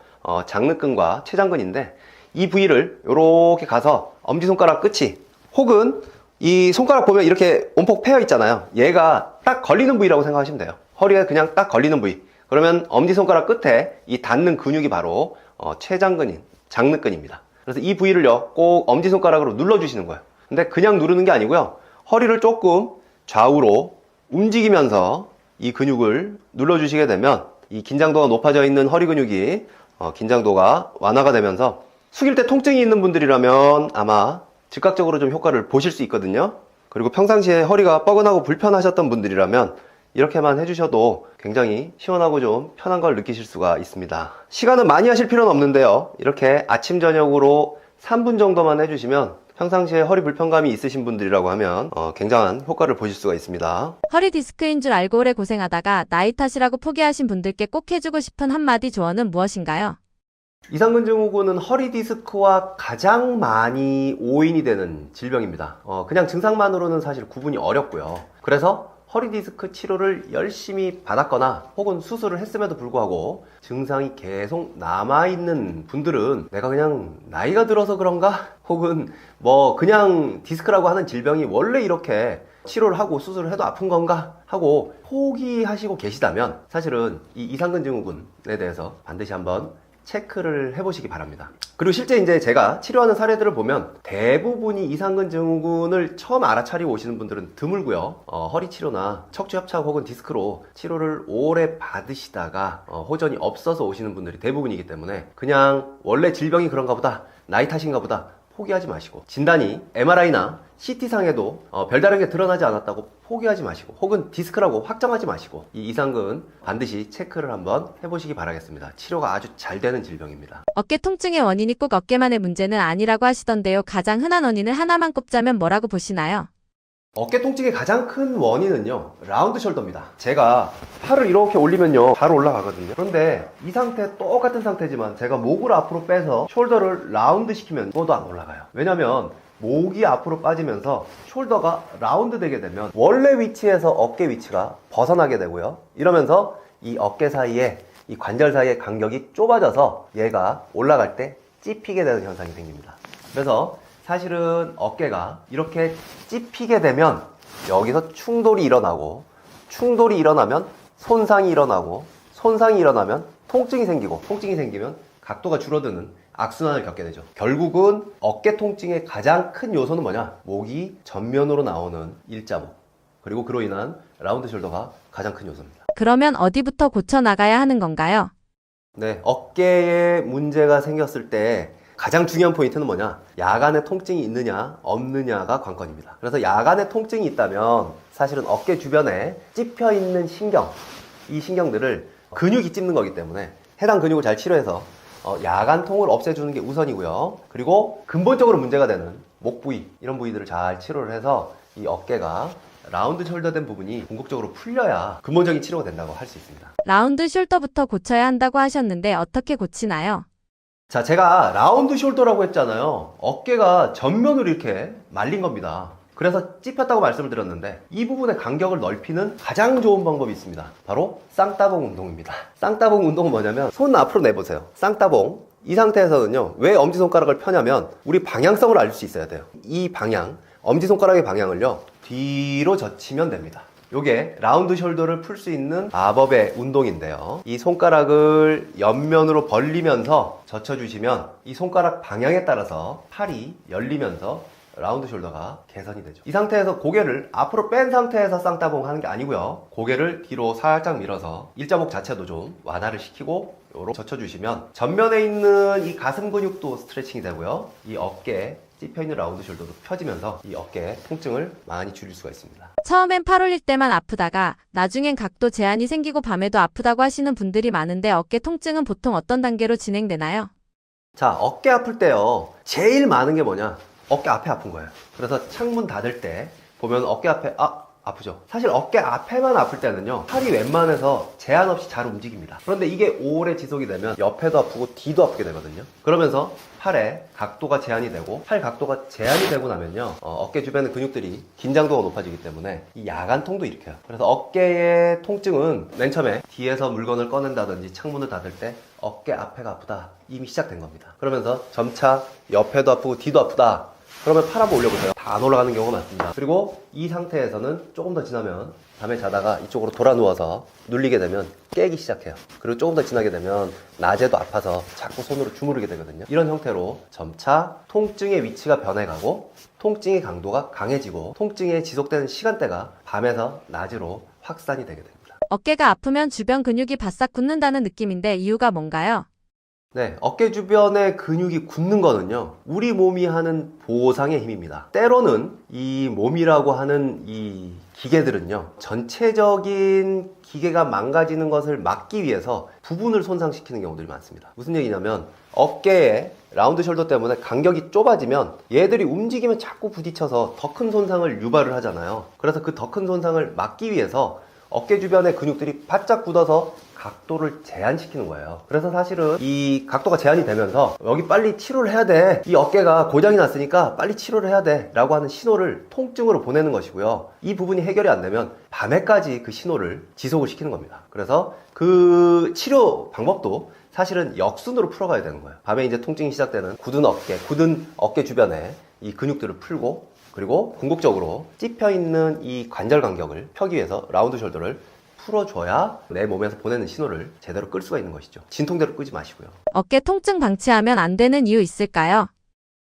장늑근과 췌장근인데, 이 부위를 이렇게 가서 엄지손가락 끝이, 혹은 이 손가락 보면 이렇게 온폭 패여 있잖아요. 얘가 딱 걸리는 부위라고 생각하시면 돼요. 허리에 그냥 딱 걸리는 부위. 그러면 엄지손가락 끝에 이 닿는 근육이 바로 췌장근인 장늑근입니다. 그래서 이 부위를요, 꼭 엄지손가락으로 눌러주시는 거예요. 근데 그냥 누르는 게 아니고요, 허리를 조금 좌우로 움직이면서 이 근육을 눌러주시게 되면 이 긴장도가 높아져 있는 허리 근육이 긴장도가 완화가 되면서 숙일 때 통증이 있는 분들이라면 아마 즉각적으로 좀 효과를 보실 수 있거든요. 그리고 평상시에 허리가 뻐근하고 불편하셨던 분들이라면 이렇게만 해주셔도 굉장히 시원하고 좀 편한 걸 느끼실 수가 있습니다. 시간은 많이 하실 필요는 없는데요, 이렇게 아침 저녁으로 3분 정도만 해주시면 평상시에 허리 불편감이 있으신 분들이라고 하면 굉장한 효과를 보실 수가 있습니다. 허리 디스크인 줄 알고 오래 고생하다가 나이 탓이라고 포기하신 분들께 꼭 해주고 싶은 한마디 조언은 무엇인가요? 이상근 증후군은 허리 디스크와 가장 많이 오인이 되는 질병입니다. 그냥 증상만으로는 사실 구분이 어렵고요. 그래서 허리 디스크 치료를 열심히 받았거나 혹은 수술을 했음에도 불구하고 증상이 계속 남아있는 분들은 내가 그냥 나이가 들어서 그런가? 혹은 뭐 그냥 디스크라고 하는 질병이 원래 이렇게 치료를 하고 수술을 해도 아픈 건가? 하고 포기하시고 계시다면 사실은 이 이상근 증후군에 대해서 반드시 한번 체크를 해보시기 바랍니다. 그리고 실제 이제 제가 치료하는 사례들을 보면 대부분이 이상근 증후군을 처음 알아차리고 오시는 분들은 드물고요. 허리 치료나 척추 협착 혹은 디스크로 치료를 오래 받으시다가 호전이 없어서 오시는 분들이 대부분이기 때문에 그냥 원래 질병이 그런가 보다, 나이 탓인가 보다 포기하지 마시고, 진단이 MRI나 CT상에도 별다른 게 드러나지 않았다고 포기하지 마시고, 혹은 디스크라고 확정하지 마시고 이 이상근 반드시 체크를 한번 해보시기 바라겠습니다. 치료가 아주 잘 되는 질병입니다. 어깨 통증의 원인이 꼭 어깨만의 문제는 아니라고 하시던데요. 가장 흔한 원인을 하나만 꼽자면 뭐라고 보시나요? 어깨 통증의 가장 큰 원인은요, 라운드 숄더입니다. 제가 팔을 이렇게 올리면요, 바로 올라가거든요. 그런데 이 상태, 똑같은 상태지만 제가 목을 앞으로 빼서 숄더를 라운드 시키면 뭐도 안 올라가요. 왜냐면 목이 앞으로 빠지면서 숄더가 라운드 되게 되면 원래 위치에서 어깨 위치가 벗어나게 되고요. 이러면서 이 어깨 사이에, 이 관절 사이의 간격이 좁아져서 얘가 올라갈 때 찝히게 되는 현상이 생깁니다. 그래서 사실은 어깨가 이렇게 찝히게 되면 여기서 충돌이 일어나고, 충돌이 일어나면 손상이 일어나고, 손상이 일어나면 통증이 생기고, 통증이 생기면 각도가 줄어드는 악순환을 겪게 되죠. 결국은 어깨 통증의 가장 큰 요소는 뭐냐? 목이 전면으로 나오는 일자목, 그리고 그로 인한 라운드 숄더가 가장 큰 요소입니다. 그러면 어디부터 고쳐나가야 하는 건가요? 네, 어깨에 문제가 생겼을 때 가장 중요한 포인트는 뭐냐? 야간에 통증이 있느냐 없느냐가 관건입니다. 그래서 야간에 통증이 있다면 사실은 어깨 주변에 찝혀 있는 신경, 이 신경들을 근육이 찝는 거기 때문에 해당 근육을 잘 치료해서 야간 통을 없애주는 게 우선이고요. 그리고 근본적으로 문제가 되는 목 부위, 이런 부위들을 잘 치료를 해서 이 어깨가 라운드 숄더 된 부분이 궁극적으로 풀려야 근본적인 치료가 된다고 할 수 있습니다. 라운드 숄더부터 고쳐야 한다고 하셨는데 어떻게 고치나요? 자, 제가 라운드 숄더라고 했잖아요. 어깨가 전면으로 이렇게 말린 겁니다. 그래서 찝혔다고 말씀을 드렸는데 이 부분의 간격을 넓히는 가장 좋은 방법이 있습니다. 바로 쌍따봉 운동입니다. 쌍따봉 운동은 뭐냐면 손 앞으로 내보세요. 쌍따봉. 이 상태에서는요, 왜 엄지손가락을 펴냐면 우리 방향성을 알 수 있어야 돼요. 이 방향, 엄지손가락의 방향을요, 뒤로 젖히면 됩니다. 요게 라운드 숄더를 풀 수 있는 마법의 운동인데요. 이 손가락을 옆면으로 벌리면서 젖혀주시면 이 손가락 방향에 따라서 팔이 열리면서 라운드 숄더가 개선이 되죠. 이 상태에서 고개를 앞으로 뺀 상태에서 쌍따봉 하는 게 아니고요. 고개를 뒤로 살짝 밀어서 일자목 자체도 좀 완화를 시키고 요렇게 젖혀주시면 전면에 있는 이 가슴 근육도 스트레칭이 되고요. 이 어깨 찝혀있는 라운드 숄더도 펴지면서 이 어깨 통증을 많이 줄일 수가 있습니다. 처음엔 팔 올릴 때만 아프다가 나중엔 각도 제한이 생기고 밤에도 아프다고 하시는 분들이 많은데 어깨 통증은 보통 어떤 단계로 진행되나요? 자, 어깨 아플 때요, 제일 많은 게 뭐냐? 어깨 앞에 아픈 거예요. 그래서 창문 닫을 때 보면 어깨 앞에 아프죠. 사실 어깨 앞에만 아플 때는요, 팔이 웬만해서 제한 없이 잘 움직입니다. 그런데 이게 오래 지속이 되면 옆에도 아프고 뒤도 아프게 되거든요. 그러면서 팔에 각도가 제한이 되고, 팔 각도가 제한이 되고 나면요, 어깨 주변의 근육들이 긴장도가 높아지기 때문에 이 야간통도 일으켜요. 그래서 어깨의 통증은 맨 처음에 뒤에서 물건을 꺼낸다든지 창문을 닫을 때 어깨 앞에가 아프다, 이미 시작된 겁니다. 그러면서 점차 옆에도 아프고 뒤도 아프다, 그러면 팔 한번 올려보세요. 다 안 올라가는 경우가 많습니다. 그리고 이 상태에서는 조금 더 지나면 밤에 자다가 이쪽으로 돌아 누워서 눌리게 되면 깨기 시작해요. 그리고 조금 더 지나게 되면 낮에도 아파서 자꾸 손으로 주무르게 되거든요. 이런 형태로 점차 통증의 위치가 변해가고 통증의 강도가 강해지고 통증의 지속되는 시간대가 밤에서 낮으로 확산이 되게 됩니다. 어깨가 아프면 주변 근육이 바싹 굳는다는 느낌인데 이유가 뭔가요? 네, 어깨 주변의 근육이 굳는 거는요, 우리 몸이 하는 보상의 힘입니다. 때로는 이 몸이라고 하는 이 기계들은요, 전체적인 기계가 망가지는 것을 막기 위해서 부분을 손상시키는 경우들이 많습니다. 무슨 얘기냐면 어깨에 라운드 숄더 때문에 간격이 좁아지면 얘들이 움직이면 자꾸 부딪혀서 더 큰 손상을 유발을 하잖아요. 그래서 그 더 큰 손상을 막기 위해서 어깨 주변의 근육들이 바짝 굳어서 각도를 제한시키는 거예요. 그래서 사실은 이 각도가 제한이 되면서 여기 빨리 치료를 해야 돼, 이 어깨가 고장이 났으니까 빨리 치료를 해야 돼 라고 하는 신호를 통증으로 보내는 것이고요. 이 부분이 해결이 안 되면 밤에까지 그 신호를 지속을 시키는 겁니다. 그래서 그 치료 방법도 사실은 역순으로 풀어가야 되는 거예요. 밤에 이제 통증이 시작되는 굳은 어깨 주변에 이 근육들을 풀고, 그리고 궁극적으로 찝혀있는 이 관절 간격을 펴기 위해서 라운드 숄더를 풀어줘야 내 몸에서 보내는 신호를 제대로 끌 수가 있는 것이죠. 진통제로 끄지 마시고요. 어깨 통증 방치하면 안 되는 이유 있을까요?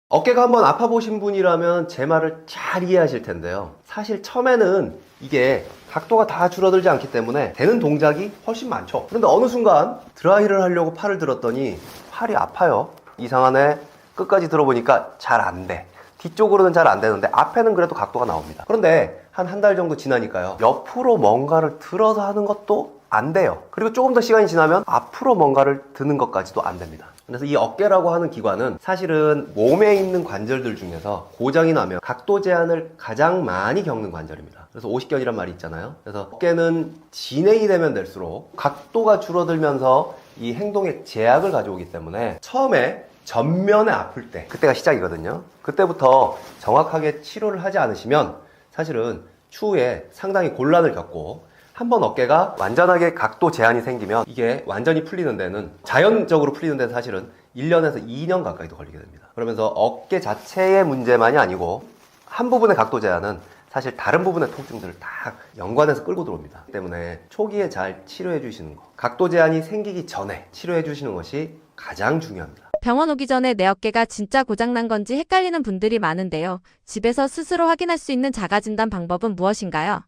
어깨가 한번 아파보신 분이라면 제 말을 잘 이해하실 텐데요. 사실 처음에는 이게 각도가 다 줄어들지 않기 때문에 되는 동작이 훨씬 많죠. 그런데 어느 순간 드라이를 하려고 팔을 들었더니 팔이 아파요. 이상하네. 끝까지 들어보니까 잘 안 돼. 뒤쪽으로는 잘 안 되는데 앞에는 그래도 각도가 나옵니다. 그런데 한 달 정도 지나니까요, 옆으로 뭔가를 들어서 하는 것도 안 돼요. 그리고 조금 더 시간이 지나면 앞으로 뭔가를 드는 것까지도 안 됩니다. 그래서 이 어깨라고 하는 기관은 사실은 몸에 있는 관절들 중에서 고장이 나면 각도 제한을 가장 많이 겪는 관절입니다. 그래서 오십견이란 말이 있잖아요. 그래서 어깨는 진행이 되면 될수록 각도가 줄어들면서 이 행동에 제약을 가져오기 때문에 처음에 전면에 아플 때, 그때가 시작이거든요. 그때부터 정확하게 치료를 하지 않으시면 사실은 추후에 상당히 곤란을 겪고, 한번 어깨가 완전하게 각도 제한이 생기면 이게 완전히 풀리는 데는, 자연적으로 풀리는 데는 사실은 1년에서 2년 가까이도 걸리게 됩니다. 그러면서 어깨 자체의 문제만이 아니고 한 부분의 각도 제한은 사실 다른 부분의 통증들을 다 연관해서 끌고 들어옵니다. 때문에 초기에 잘 치료해 주시는 거, 각도 제한이 생기기 전에 치료해 주시는 것이 가장 중요합니다. 병원 오기 전에 내 어깨가 진짜 고장난 건지 헷갈리는 분들이 많은데요. 집에서 스스로 확인할 수 있는 자가진단 방법은 무엇인가요?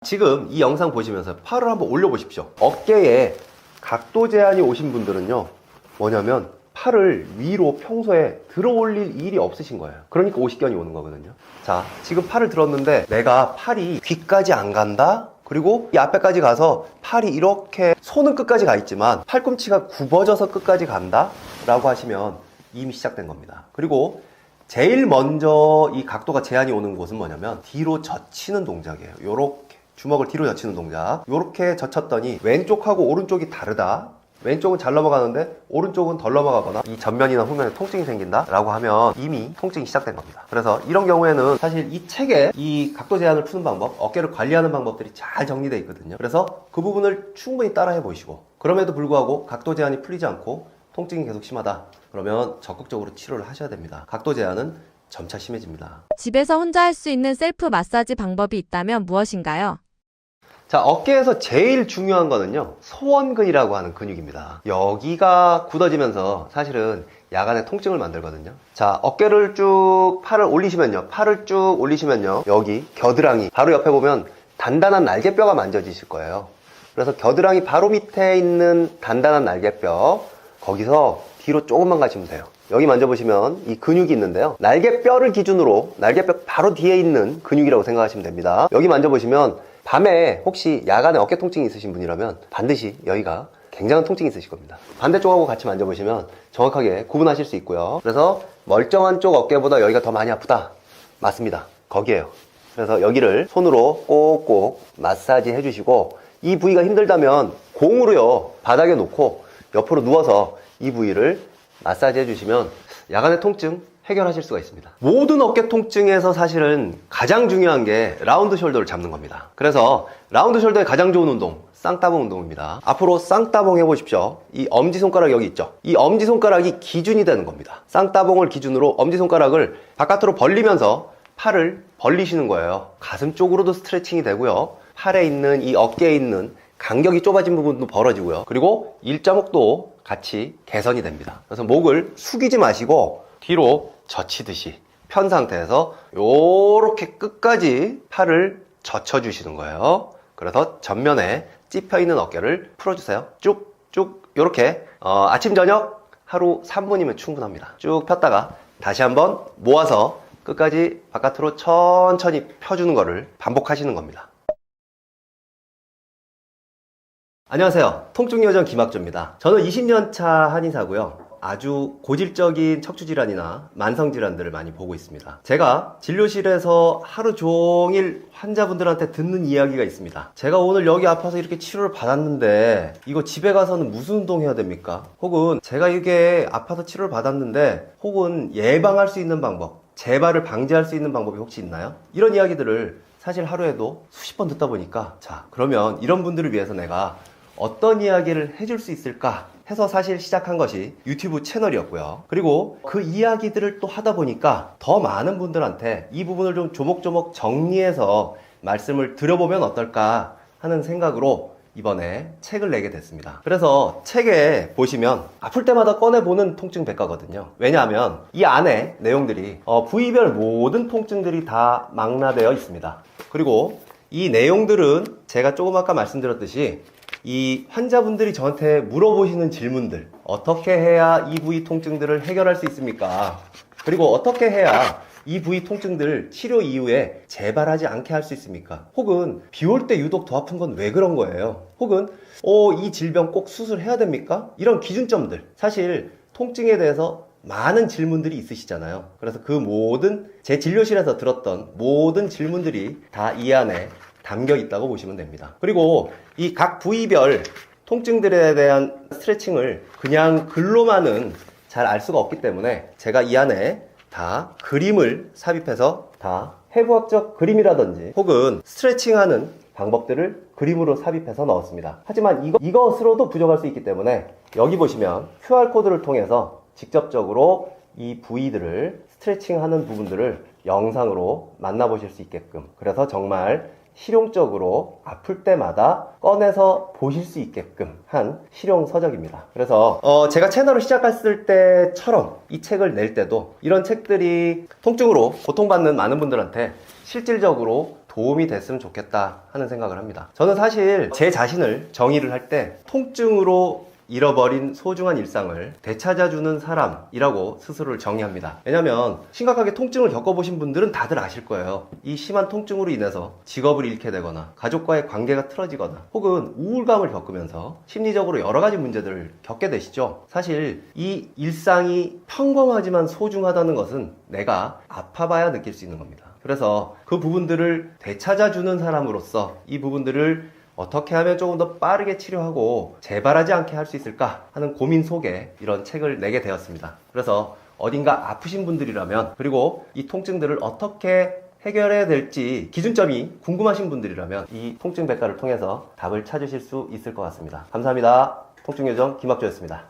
지금 이 영상 보시면서 팔을 한번 올려보십시오. 어깨에 각도 제한이 오신 분들은요, 뭐냐면 팔을 위로 평소에 들어 올릴 일이 없으신 거예요. 그러니까 오십견이 오는 거거든요. 자, 지금 팔을 들었는데 내가 팔이 귀까지 안 간다? 그리고 이 앞에까지 가서 팔이 이렇게, 손은 끝까지 가 있지만 팔꿈치가 굽어져서 끝까지 간다? 라고 하시면 이미 시작된 겁니다. 그리고 제일 먼저 이 각도가 제한이 오는 곳은 뭐냐면 뒤로 젖히는 동작이에요. 요렇게 주먹을 뒤로 젖히는 동작. 요렇게 젖혔더니 왼쪽하고 오른쪽이 다르다 왼쪽은 잘 넘어가는데 오른쪽은 덜 넘어가거나 이 전면이나 후면에 통증이 생긴다 라고 하면 이미 통증이 시작된 겁니다. 그래서 이런 경우에는 사실 이 책에 이 각도 제한을 푸는 방법, 어깨를 관리하는 방법들이 잘 정리되어 있거든요. 그래서 그 부분을 충분히 따라해 보시고, 그럼에도 불구하고 각도 제한이 풀리지 않고 통증이 계속 심하다 그러면 적극적으로 치료를 하셔야 됩니다. 각도 제한은 점차 심해집니다. 집에서 혼자 할 수 있는 셀프 마사지 방법이 있다면 무엇인가요? 자, 어깨에서 제일 중요한 거는요, 소원근이라고 하는 근육입니다. 여기가 굳어지면서 사실은 야간에 통증을 만들거든요. 자, 어깨를 쭉 팔을 올리시면요, 여기 겨드랑이 바로 옆에 보면 단단한 날개뼈가 만져지실 거예요. 그래서 겨드랑이 바로 밑에 있는 단단한 날개뼈, 거기서 뒤로 조금만 가시면 돼요. 여기 만져보시면 이 근육이 있는데요, 날개뼈를 기준으로 날개뼈 바로 뒤에 있는 근육이라고 생각하시면 됩니다. 여기 만져보시면 밤에 혹시 야간에 어깨 통증이 있으신 분이라면 반드시 여기가 굉장한 통증이 있으실 겁니다. 반대쪽하고 같이 만져보시면 정확하게 구분하실 수 있고요. 그래서 멀쩡한 쪽 어깨보다 여기가 더 많이 아프다, 맞습니다. 거기에요. 그래서 여기를 손으로 꼭꼭 마사지 해주시고, 이 부위가 힘들다면 공으로요 바닥에 놓고 옆으로 누워서 이 부위를 마사지 해주시면 야간의 통증 해결하실 수가 있습니다. 모든 어깨 통증에서 사실은 가장 중요한 게 라운드 숄더를 잡는 겁니다. 그래서 라운드 숄더의 가장 좋은 운동, 쌍따봉 운동입니다. 앞으로 쌍따봉 해보십시오. 이 엄지손가락 여기 있죠? 이 엄지손가락이 기준이 되는 겁니다. 쌍따봉을 기준으로 엄지손가락을 바깥으로 벌리면서 팔을 벌리시는 거예요. 가슴 쪽으로도 스트레칭이 되고요, 팔에 있는 이 어깨에 있는 간격이 좁아진 부분도 벌어지고요, 그리고 일자목도 같이 개선이 됩니다. 그래서 목을 숙이지 마시고 뒤로 젖히듯이 편 상태에서 요렇게 끝까지 팔을 젖혀주시는 거예요. 그래서 전면에 찝혀있는 어깨를 풀어주세요. 쭉쭉 요렇게 아침 저녁 하루 3분이면 충분합니다. 쭉 폈다가 다시 한번 모아서 끝까지 바깥으로 천천히 펴주는 거를 반복하시는 겁니다. 안녕하세요. 통증요정 김학조입니다. 저는 20년차 한의사고요. 아주 고질적인 척추질환이나 만성질환들을 많이 보고 있습니다. 제가 진료실에서 하루 종일 환자분들한테 듣는 이야기가 있습니다. 제가 오늘 여기 아파서 이렇게 치료를 받았는데 이거 집에 가서는 무슨 운동해야 됩니까? 혹은 제가 이게 아파서 치료를 받았는데 혹은 예방할 수 있는 방법, 재발을 방지할 수 있는 방법이 혹시 있나요? 이런 이야기들을 사실 하루에도 수십 번 듣다 보니까, 자, 그러면 이런 분들을 위해서 내가 어떤 이야기를 해줄 수 있을까 해서 사실 시작한 것이 유튜브 채널이었고요. 그리고 그 이야기들을 또 하다 보니까 더 많은 분들한테 이 부분을 좀 조목조목 정리해서 말씀을 드려보면 어떨까 하는 생각으로 이번에 책을 내게 됐습니다. 그래서 책에 보시면 아플 때마다 꺼내보는 통증 백과거든요. 왜냐하면 이 안에 내용들이 부위별 모든 통증들이 다 망라되어 있습니다. 그리고 이 내용들은 제가 조금 아까 말씀드렸듯이 이 환자분들이 저한테 물어보시는 질문들, 어떻게 해야 이 부위 통증들을 해결할 수 있습니까? 그리고 어떻게 해야 이 부위 통증들 치료 이후에 재발하지 않게 할 수 있습니까? 혹은 비 올 때 유독 더 아픈 건 왜 그런 거예요? 혹은 이 질병 꼭 수술해야 됩니까? 이런 기준점들, 사실 통증에 대해서 많은 질문들이 있으시잖아요. 그래서 그 모든 제 진료실에서 들었던 모든 질문들이 다 이 안에 담겨 있다고 보시면 됩니다. 그리고 이 각 부위별 통증들에 대한 스트레칭을 그냥 글로만은 잘 알 수가 없기 때문에 제가 이 안에 다 그림을 삽입해서 다 해부학적 그림이라든지 혹은 스트레칭하는 방법들을 그림으로 삽입해서 넣었습니다. 하지만 이것으로도 부족할 수 있기 때문에 여기 보시면 QR코드를 통해서 직접적으로 이 부위들을 스트레칭하는 부분들을 영상으로 만나보실 수 있게끔, 그래서 정말 실용적으로 아플 때마다 꺼내서 보실 수 있게끔 한 실용 서적입니다. 그래서 제가 채널을 시작했을 때처럼 이 책을 낼 때도 이런 책들이 통증으로 고통받는 많은 분들한테 실질적으로 도움이 됐으면 좋겠다 하는 생각을 합니다. 저는 사실 제 자신을 정의를 할 때 통증으로 잃어버린 소중한 일상을 되찾아주는 사람이라고 스스로를 정의합니다. 왜냐면 심각하게 통증을 겪어보신 분들은 다들 아실 거예요. 이 심한 통증으로 인해서 직업을 잃게 되거나 가족과의 관계가 틀어지거나 혹은 우울감을 겪으면서 심리적으로 여러 가지 문제들을 겪게 되시죠. 사실 이 일상이 평범하지만 소중하다는 것은 내가 아파봐야 느낄 수 있는 겁니다. 그래서 그 부분들을 되찾아주는 사람으로서 이 부분들을 어떻게 하면 조금 더 빠르게 치료하고 재발하지 않게 할 수 있을까 하는 고민 속에 이런 책을 내게 되었습니다. 그래서 어딘가 아프신 분들이라면, 그리고 이 통증들을 어떻게 해결해야 될지 기준점이 궁금하신 분들이라면 이 통증백과를 통해서 답을 찾으실 수 있을 것 같습니다. 감사합니다. 통증요정 김학조였습니다.